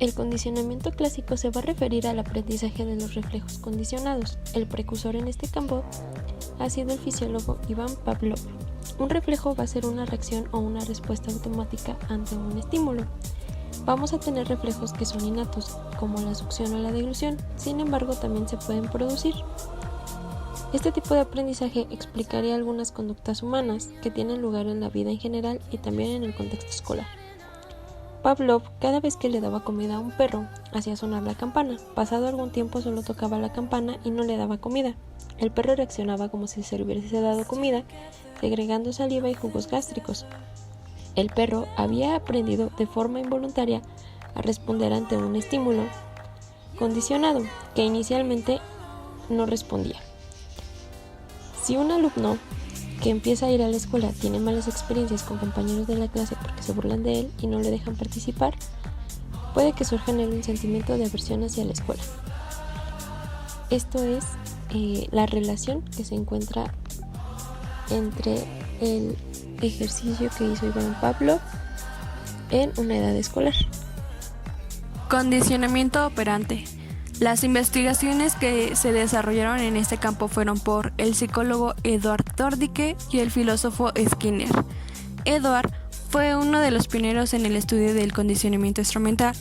El condicionamiento clásico se va a referir al aprendizaje de los reflejos condicionados. El precursor en este campo ha sido el fisiólogo Iván Pavlov. Un reflejo va a ser una reacción o una respuesta automática ante un estímulo. Vamos a tener reflejos que son innatos, como la succión o la deglución, sin embargo también se pueden producir. Este tipo de aprendizaje explicaría algunas conductas humanas que tienen lugar en la vida en general y también en el contexto escolar. Pavlov, cada vez que le daba comida a un perro, hacía sonar la campana. Pasado algún tiempo solo tocaba la campana y no le daba comida. El perro reaccionaba como si se le hubiese dado comida, segregando saliva y jugos gástricos. El perro había aprendido de forma involuntaria a responder ante un estímulo condicionado, que inicialmente no respondía. Si un alumno que empieza a ir a la escuela tiene malas experiencias con compañeros de la clase porque se burlan de él y no le dejan participar, puede que surja en él un sentimiento de aversión hacia la escuela. Esto es la relación que se encuentra entre el ejercicio que hizo Iván Pavlov en una edad escolar. Condicionamiento operante. Las investigaciones que se desarrollaron en este campo fueron por el psicólogo Edward Thorndike y el filósofo Skinner. Edward fue uno de los pioneros en el estudio del condicionamiento instrumental.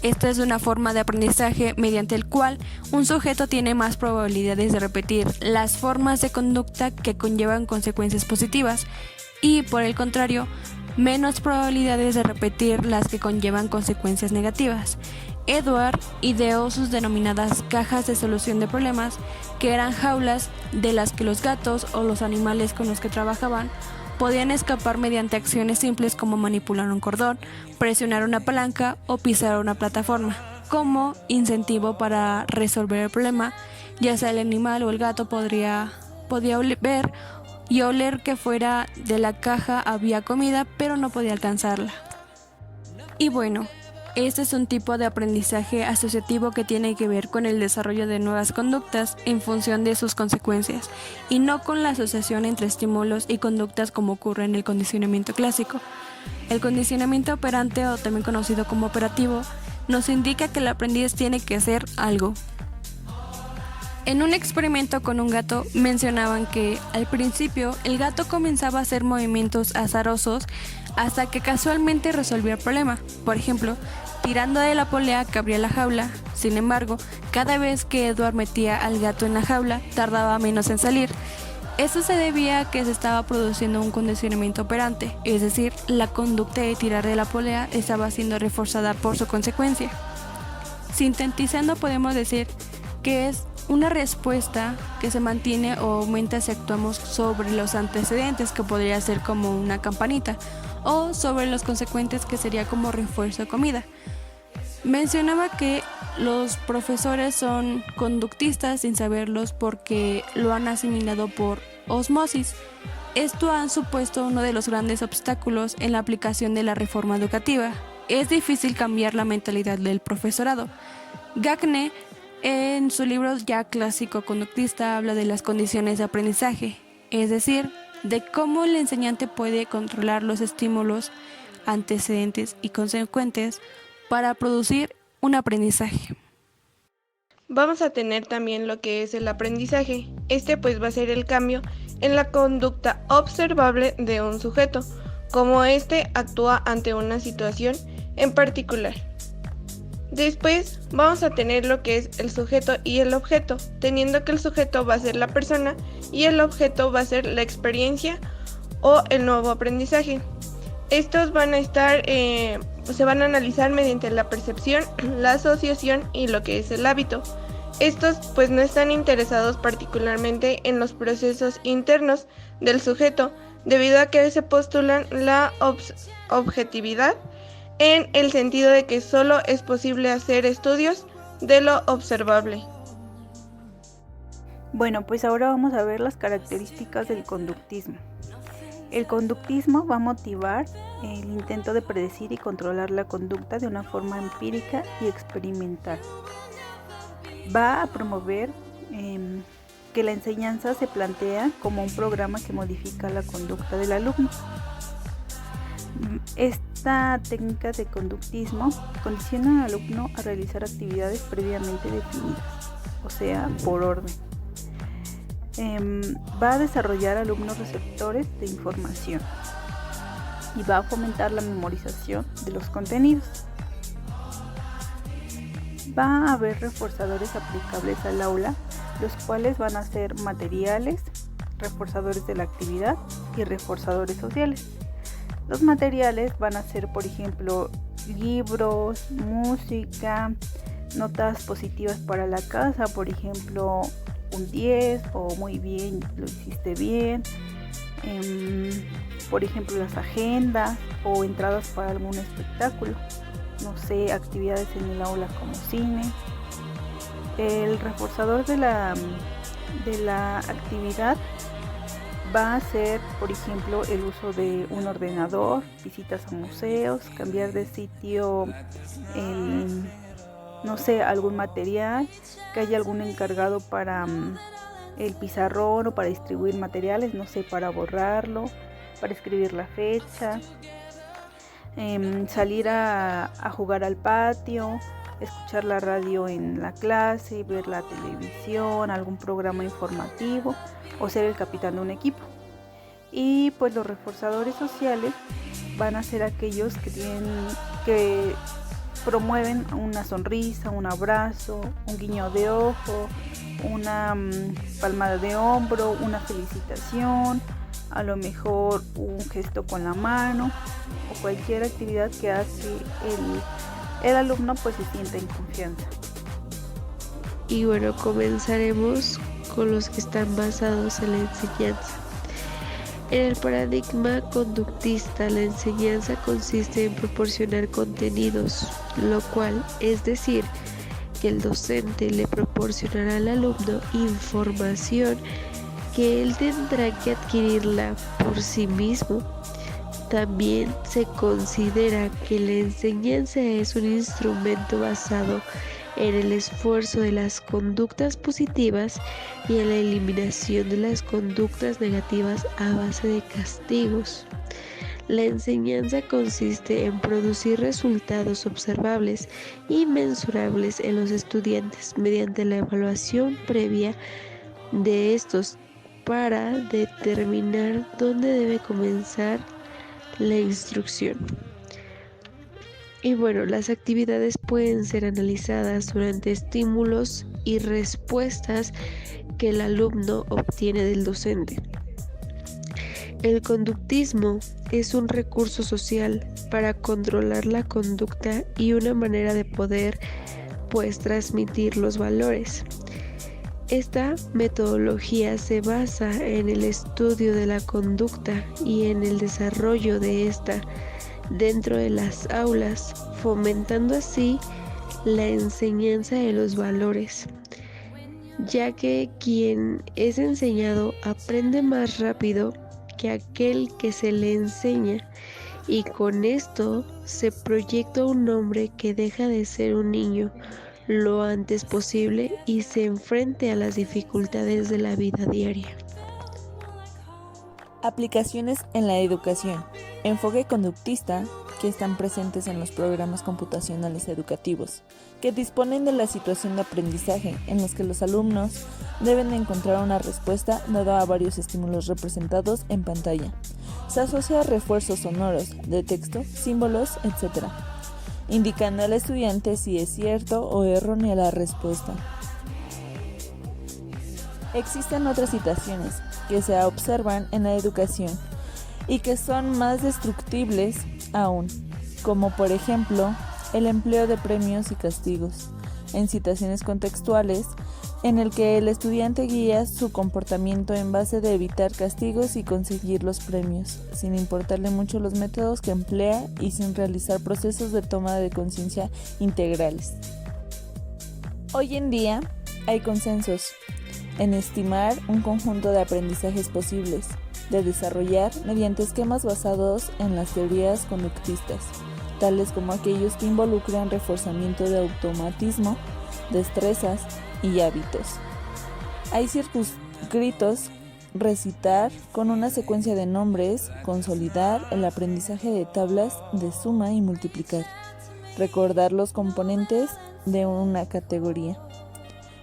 Esta es una forma de aprendizaje mediante el cual un sujeto tiene más probabilidades de repetir las formas de conducta que conllevan consecuencias positivas y, por el contrario, menos probabilidades de repetir las que conllevan consecuencias negativas. Edward ideó sus denominadas cajas de solución de problemas, que eran jaulas de las que los gatos o los animales con los que trabajaban podían escapar mediante acciones simples como manipular un cordón, presionar una palanca o pisar una plataforma. Como incentivo para resolver el problema, ya sea el animal o el gato podía ver y oler que fuera de la caja había comida, pero no podía alcanzarla. Y bueno, este es un tipo de aprendizaje asociativo que tiene que ver con el desarrollo de nuevas conductas en función de sus consecuencias, y no con la asociación entre estímulos y conductas como ocurre en el condicionamiento clásico. El condicionamiento operante, o también conocido como operativo, nos indica que el aprendiz tiene que hacer algo. En un experimento con un gato mencionaban que al principio el gato comenzaba a hacer movimientos azarosos hasta que casualmente resolvía el problema. Por ejemplo, tirando de la polea que abría la jaula. Sin embargo, cada vez que Edward metía al gato en la jaula, tardaba menos en salir. Esto se debía a que se estaba produciendo un condicionamiento operante, es decir, la conducta de tirar de la polea estaba siendo reforzada por su consecuencia. Sintetizando, podemos decir que es una respuesta que se mantiene o aumenta si actuamos sobre los antecedentes, que podría ser como una campanita, o sobre los consecuentes, que sería como refuerzo de comida. Mencionaba que los profesores son conductistas sin saberlos porque lo han asimilado por osmosis. Esto ha supuesto uno de los grandes obstáculos en la aplicación de la reforma educativa. Es difícil cambiar la mentalidad del profesorado. Gagne, en su libro ya clásico conductista, habla de las condiciones de aprendizaje, es decir, de cómo el enseñante puede controlar los estímulos antecedentes y consecuentes para producir un aprendizaje. Vamos a tener también lo que es el aprendizaje. Pues va a ser el cambio en la conducta observable de un sujeto, como actúa ante una situación en particular. Después vamos a tener lo que es el sujeto y el objeto, teniendo que el sujeto va a ser la persona y el objeto va a ser la experiencia o el nuevo aprendizaje. Estos van a estar, se van a analizar mediante la percepción, la asociación y lo que es el hábito. Estos pues no están interesados particularmente en los procesos internos del sujeto, debido a que se postulan la objetividad, en el sentido de que solo es posible hacer estudios de lo observable. Bueno, pues ahora vamos a ver las características del conductismo. El conductismo va a motivar el intento de predecir y controlar la conducta de una forma empírica y experimental. Va a promover que la enseñanza se plantea como un programa que modifica la conducta del alumno. Esta técnica de conductismo condiciona al alumno a realizar actividades previamente definidas, o sea, por orden. Va a desarrollar alumnos receptores de información y va a fomentar la memorización de los contenidos. Va a haber reforzadores aplicables al aula, los cuales van a ser materiales, reforzadores de la actividad y reforzadores sociales. Los materiales van a ser, por ejemplo, libros, música, notas positivas para la casa, por ejemplo, un 10 o muy bien, lo hiciste bien. Por ejemplo, las agendas o entradas para algún espectáculo. No sé, actividades en el aula como cine. El reforzador de la actividad va a ser, por ejemplo, el uso de un ordenador, visitas a museos, cambiar de sitio, no sé, algún material, que haya algún encargado para el pizarrón o para distribuir materiales, no sé, para borrarlo, para escribir la fecha, salir a jugar al patio, escuchar la radio en la clase, ver la televisión, algún programa informativo o ser el capitán de un equipo. Y pues los reforzadores sociales van a ser aquellos que promueven una sonrisa, un abrazo, un guiño de ojo, una palmada de hombro, una felicitación, a lo mejor un gesto con la mano o cualquier actividad que haga que el alumno pues se sienta en confianza. Y bueno, comenzaremos con los que están basados en la enseñanza. En el paradigma conductista, la enseñanza consiste en proporcionar contenidos, lo cual es decir, que el docente le proporcionará al alumno información que él tendrá que adquirirla por sí mismo. También se considera que la enseñanza es un instrumento basado en el esfuerzo de las conductas positivas y en la eliminación de las conductas negativas a base de castigos. La enseñanza consiste en producir resultados observables y mensurables en los estudiantes mediante la evaluación previa de estos para determinar dónde debe comenzar la instrucción. Y bueno, las actividades pueden ser analizadas durante estímulos y respuestas que el alumno obtiene del docente. El conductismo es un recurso social para controlar la conducta y una manera de poder, pues, transmitir los valores. Esta metodología se basa en el estudio de la conducta y en el desarrollo de esta dentro de las aulas, fomentando así la enseñanza de los valores, ya que quien es enseñado aprende más rápido que aquel que se le enseña, y con esto se proyecta un hombre que deja de ser un niño lo antes posible y se enfrente a las dificultades de la vida diaria. Aplicaciones en la educación. Enfoque conductista que están presentes en los programas computacionales educativos, que disponen de la situación de aprendizaje en los que los alumnos deben de encontrar una respuesta dada a varios estímulos representados en pantalla. Se asocia a refuerzos sonoros, de texto, símbolos, etc., indicando al estudiante si es cierto o errónea la respuesta. Existen otras situaciones que se observan en la educación y que son más destructibles aún, como por ejemplo el empleo de premios y castigos en situaciones contextuales en el que el estudiante guía su comportamiento en base de evitar castigos y conseguir los premios, sin importarle mucho los métodos que emplea y sin realizar procesos de toma de conciencia integrales. Hoy en día hay consensos en estimar un conjunto de aprendizajes posibles de desarrollar mediante esquemas basados en las teorías conductistas, tales como aquellos que involucran reforzamiento de automatismo, destrezas y hábitos. Hay circunscritos recitar con una secuencia de nombres, consolidar el aprendizaje de tablas de suma y multiplicar, recordar los componentes de una categoría.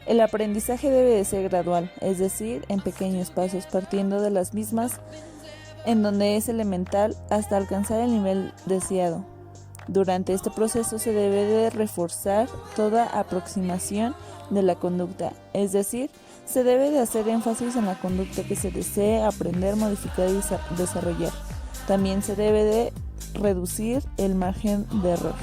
El aprendizaje debe de ser gradual, es decir, en pequeños pasos, partiendo de las mismas en donde es elemental hasta alcanzar el nivel deseado. Durante este proceso se debe de reforzar toda aproximación de la conducta, es decir, se debe de hacer énfasis en la conducta que se desee aprender, modificar y desarrollar. También se debe de reducir el margen de error.